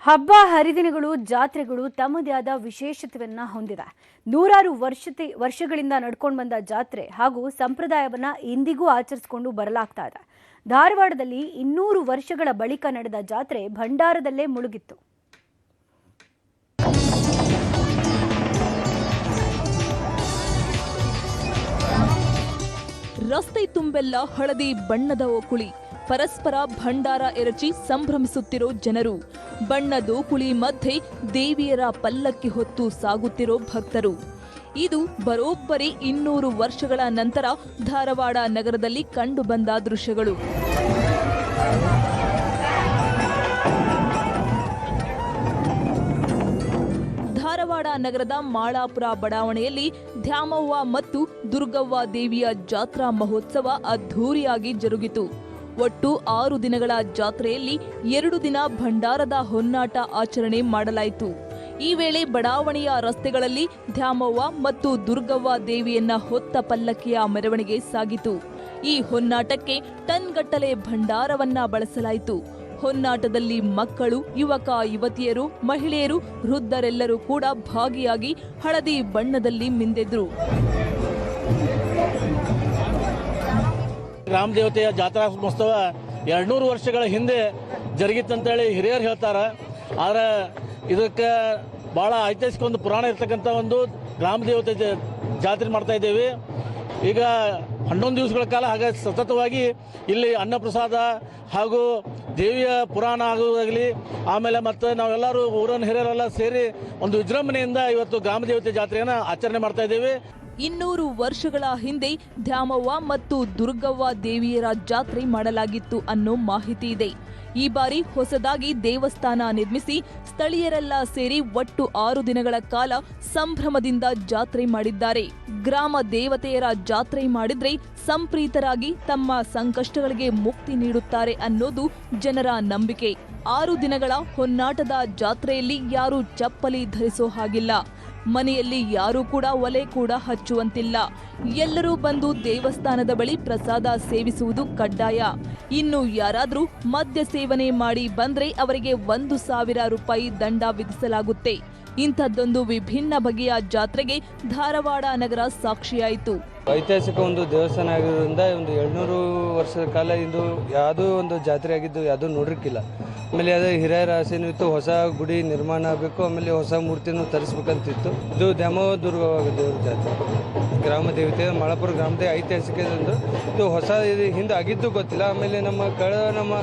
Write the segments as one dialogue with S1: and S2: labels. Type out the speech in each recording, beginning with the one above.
S1: ಹಬ್ಬ ಹರಿದಿನಗಳು ಜಾತ್ರೆಗಳು ತಮ್ಮದೇ ಆದ ವಿಶೇಷತೆಯನ್ನ ಹೊಂದಿದೆ. ನೂರಾರು ವರ್ಷಗಳಿಂದ ನಡ್ಕೊಂಡು ಬಂದ ಜಾತ್ರೆ ಹಾಗೂ ಸಂಪ್ರದಾಯವನ್ನ ಇಂದಿಗೂ ಆಚರಿಸಿಕೊಂಡು ಬರಲಾಗ್ತಾ ಇದೆ. ಧಾರವಾಡದಲ್ಲಿ 200 ವರ್ಷಗಳ ಬಳಿಕ ನಡೆದ ಜಾತ್ರೆ ಭಂಡಾರದಲ್ಲೇ ಮುಳುಗಿತ್ತು.
S2: ರಸ್ತೆ ತುಂಬೆಲ್ಲ ಹಳದಿ ಬಣ್ಣದ ಓಕುಳಿ, ಪರಸ್ಪರ ಭಂಡಾರ ಎರಚಿ ಸಂಭ್ರಮಿಸುತ್ತಿರೋ ಜನರು, ಬಣ್ಣದೋಕುಳಿ ಮಧ್ಯೆ ದೇವಿಯರ ಪಲ್ಲಕ್ಕಿ ಹೊತ್ತು ಸಾಗುತ್ತಿರೋ ಭಕ್ತರು. ಇದು ಬರೋಬ್ಬರಿ 200 ವರ್ಷಗಳ ನಂತರ ಧಾರವಾಡ ನಗರದಲ್ಲಿ ಕಂಡುಬಂದ ದೃಶ್ಯಗಳು. ಧಾರವಾಡ ನಗರದ ಮಾಳಾಪುರ ಬಡಾವಣೆಯಲ್ಲಿ ದ್ಯಾಮವ್ವ ಮತ್ತು ದುರ್ಗವ್ವ ದೇವಿಯ ಜಾತ್ರಾ ಮಹೋತ್ಸವ ಅದ್ಧೂರಿಯಾಗಿ ಜರುಗಿತು. ಒಟ್ಟು 6 ದಿನಗಳ ಜಾತ್ರೆಯಲ್ಲಿ 2 ದಿನ ಭಂಡಾರದ ಹೊನ್ನಾಟ ಆಚರಣೆ ಮಾಡಲಾಯಿತು. ಈ ವೇಳೆ ಬಡಾವಣೆಯ ರಸ್ತೆಗಳಲ್ಲಿ ದ್ಯಾಮವ್ವ ಮತ್ತು ದುರ್ಗವ್ವ ದೇವಿಯನ್ನ ಹೊತ್ತ ಪಲ್ಲಕ್ಕಿಯ ಮೆರವಣಿಗೆ ಸಾಗಿತು. ಈ ಹೊನ್ನಾಟಕ್ಕೆ ಟನ್ಗಟ್ಟಲೆ ಭಂಡಾರವನ್ನ ಬಳಸಲಾಯಿತು. ಹೊನ್ನಾಟದಲ್ಲಿ ಮಕ್ಕಳು, ಯುವಕ ಯುವತಿಯರು, ಮಹಿಳೆಯರು, ವೃದ್ಧರೆಲ್ಲರೂ ಕೂಡ ಭಾಗಿಯಾಗಿ ಹಳದಿ ಬಣ್ಣದಲ್ಲಿ ಮಿಂದೆದ್ರು.
S3: ಗ್ರಾಮ ದೇವತೆಯ ಜಾತ್ರಾ ಮಹೋತ್ಸವ 200 ವರ್ಷಗಳ ಹಿಂದೆ ಜರುಗಿತ್ತಂತೇಳಿ ಹಿರಿಯರು ಹೇಳ್ತಾರೆ. ಆದರೆ ಇದಕ್ಕೆ ಭಾಳ ಐತಿಹಾಸಿಕ ಒಂದು ಪುರಾಣ ಇರ್ತಕ್ಕಂಥ ಒಂದು ಗ್ರಾಮ ದೇವತೆ ಜಾತ್ರೆ ಮಾಡ್ತಾ ಇದ್ದೇವೆ. ಈಗ 11 ದಿವಸಗಳ ಕಾಲ ಹಾಗೆ ಸತತವಾಗಿ ಇಲ್ಲಿ ಅನ್ನಪ್ರಸಾದ ಹಾಗೂ ದೇವಿಯ ಪುರಾಣ ಆಗುವುದಾಗಲಿ, ಆಮೇಲೆ ಮತ್ತು ನಾವೆಲ್ಲರೂ ಊರನ್ನ ಹಿರಿಯರೆಲ್ಲ ಸೇರಿ ಒಂದು ವಿಜೃಂಭಣೆಯಿಂದ ಇವತ್ತು ಗ್ರಾಮ ದೇವತೆ ಜಾತ್ರೆಯನ್ನು ಆಚರಣೆ ಮಾಡ್ತಾ ಇದ್ದೇವೆ.
S2: 200 ವರ್ಷಗಳ ಹಿಂದೆ ದ್ಯಾಮವ್ವ ಮತ್ತು ದುರ್ಗವ್ವ ದೇವಿಯರ ಜಾತ್ರೆ ಮಾಡಲಾಗಿತ್ತು ಅನ್ನೋ ಮಾಹಿತಿ ಇದೆ. ಈ ಬಾರಿ ಹೊಸದಾಗಿ ದೇವಸ್ಥಾನ ನಿರ್ಮಿಸಿ ಸ್ಥಳೀಯರೆಲ್ಲ ಸೇರಿ ಒಟ್ಟು 6 ದಿನಗಳ ಕಾಲ ಸಂಭ್ರಮದಿಂದ ಜಾತ್ರೆ ಮಾಡಿದ್ದಾರೆ. ಗ್ರಾಮ ದೇವತೆಯರ ಜಾತ್ರೆ ಮಾಡಿದ್ರೆ ಸಂಪ್ರೀತರಾಗಿ ತಮ್ಮ ಸಂಕಷ್ಟಗಳಿಗೆ ಮುಕ್ತಿ ನೀಡುತ್ತಾರೆ ಅನ್ನೋದು ಜನರ ನಂಬಿಕೆ. 6 ದಿನಗಳ ಹೊನ್ನಾಟದ ಜಾತ್ರೆಯಲ್ಲಿ ಯಾರೂ ಚಪ್ಪಲಿ ಧರಿಸೋ ಹಾಗಿಲ್ಲ. ಮನೆಯಲ್ಲಿ ಯಾರೂ ಕೂಡ ಒಲೆ ಕೂಡ ಹಚ್ಚುವಂತಿಲ್ಲ. ಎಲ್ಲರೂ ಬಂದು ದೇವಸ್ಥಾನದ ಬಳಿ ಪ್ರಸಾದ ಸೇವಿಸುವುದು ಕಡ್ಡಾಯ. ಇನ್ನು ಯಾರಾದರೂ ಮದ್ಯ ಸೇವನೆ ಮಾಡಿ ಬಂದ್ರೆ ಅವರಿಗೆ 1,000 ರೂಪಾಯಿ ದಂಡ ವಿಧಿಸಲಾಗುತ್ತೆ. ಇಂಥದ್ದೊಂದು ವಿಭಿನ್ನ ಬಗೆಯ ಜಾತ್ರೆಗೆ ಧಾರವಾಡ ನಗರ ಸಾಕ್ಷಿಯಾಯಿತು.
S4: ಐತಿಹಾಸಿಕ ಒಂದು ದೇವಸ್ಥಾನ ಆಗಿರೋದ್ರಿಂದ ಒಂದು 200 ವರ್ಷದ ಕಾಲ ಇದು ಯಾವುದೋ ಒಂದು ಜಾತ್ರೆ ಆಗಿದ್ದು ಯಾವುದೂ ನೋಡಿರ್ಕಿಲ್ಲ. ಆಮೇಲೆ ಅದು ಹಿರಿಯರ ಆಸೆನೂ ಇತ್ತು, ಹೊಸ ಗುಡಿ ನಿರ್ಮಾಣ ಆಗಬೇಕು, ಆಮೇಲೆ ಹೊಸ ಮೂರ್ತಿನೂ ತರಿಸ್ಬೇಕಂತಿತ್ತು. ಇದು ದ್ಯಾಮವ್ವ ದುರ್ಗವ್ವ ದೇವ್ರ ಜಾತ್ರೆ, ಗ್ರಾಮ ದೇವತೆ ಮಾಳಾಪುರ ಗ್ರಾಮದ ಐತಿಹಾಸಿಕ ಇದು ಹೊಸ ಹಿಂದೆ ಆಗಿದ್ದು ಗೊತ್ತಿಲ್ಲ. ಆಮೇಲೆ ನಮ್ಮ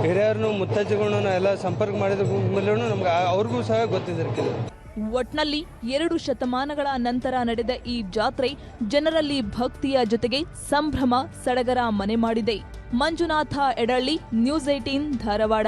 S4: ಹಿರಿಯರನ್ನು ಮುತ್ತಜ್ಜಿಗಳನ್ನ ಎಲ್ಲ ಸಂಪರ್ಕ ಮಾಡಿದ ಮೇಲೆ ನಮ್ಗೆ ಅವ್ರಿಗೂ ಸಹ ಗೊತ್ತಿದ್ದಿರ್ಕಿಲ್ಲ.
S2: ಒಟ್ನಲ್ಲಿ 2 ಶತಮಾನಗಳ ನಂತರ ನಡೆದ ಈ ಜಾತ್ರೆ ಜನರಲ್ಲಿ ಭಕ್ತಿಯ ಜೊತೆಗೆ ಸಂಭ್ರಮ ಸಡಗರ ಮನೆ ಮಾಡಿದೆ. ಮಂಜುನಾಥ ಎಡಳ್ಳಿ, ನ್ಯೂಸ್ 18 ಧಾರವಾಡ.